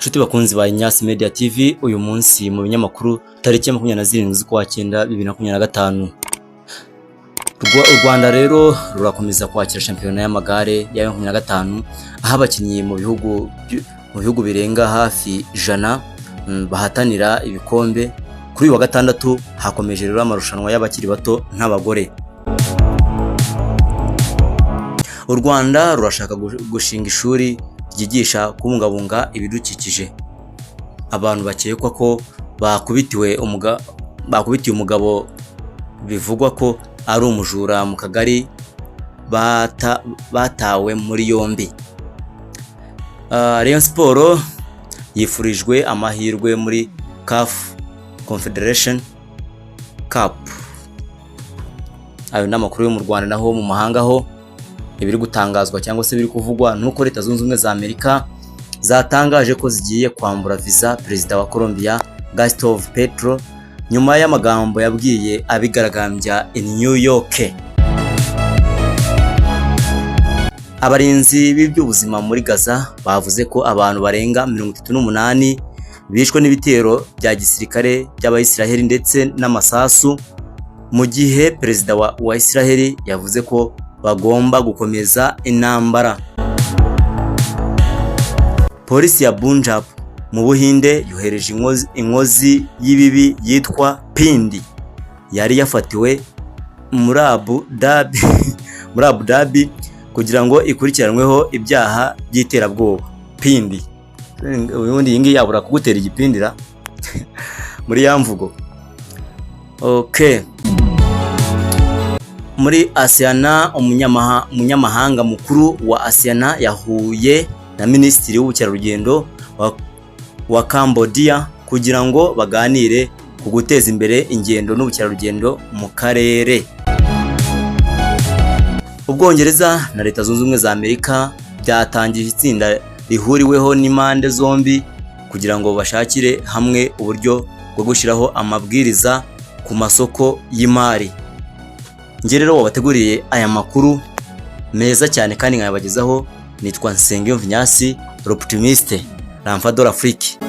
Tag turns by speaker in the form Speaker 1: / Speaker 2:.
Speaker 1: Nshuti bakunzi ba Inyasi Media TV, uyu munsi mu binyamakuru tariki ya 27 z'ukwa 9 2025. U Rwanda rero rurakomeza kwakira shampiyona y'amagare ya 2025 aho abakinnyi mu bihugu birenga hafi 100 bahatanira ibikombe. Kuri uyu wa gatandatu hakomeje rero amarushanwa y'abakiri bato n'abagore. U Rwanda rurashaka gushinga ishuri ryigisha kubungabunga ibidukikije. Abantu bakekwa ko bakubitiye umugabo bivugwa ko ari umujura mu kagari batawe muri yombi. Rayon Sport yifurijwe amahirwe muri CAF Confederation Cup. Ayo n'amakuru yo mu Rwanda naho mu mahanga ho ibiri gutangazwa cyangwa se biri kuvugwa nuko Leta Zunze Ubumwe za Amerika zatangaje ko zigiye kwambura visa Perezida wa Colombia Gustavo Petro nyuma y'amagambo yabwiye abigaragambya in New York. Abarinzi b'iby'ubuzima muri Gaza bavuze ko abantu barenga 38 bishwe n'ibitero bya gisirikare by'Abayisiraheli ndetse n'amasasu, mu gihe Perezida wa Isiraheli yavuze ko bagomba gukomeza intambara. Polisi ya Punjab mu Buhinde yohereje inkozi y'ibibi yitwa Pindi yari yafatiwe muri Abu Dhabi kugira ngo ikurikiranweho ibyaha by'iterabwoba. Pindi ubundi yingi yabura kugutera igipindira muri yamvugo. Okay. Muri Asiana, umunyamahanga mukuru wa Asiana yahuye na Minisitiri w'Ubukerarugendo wa Cambodia kugira ngo baganire ku guteza imbere ingendo n'ubukerarugendo mu karere. Ubwongereza na Leta Zunze Ubumwe za Amerika byatangije itsinda rihuriweho n'impande zombi kugira ngo bashakire hamwe uburyo bwo gushyiraho amabwiriza ku masoko y'imari. Nge rero wabateguriye aya makuru meza cyane kandi nkayabagezaho, nitwa Nsengiyumva Inyasi, l'optimiste, l'enfant de l'Afrique.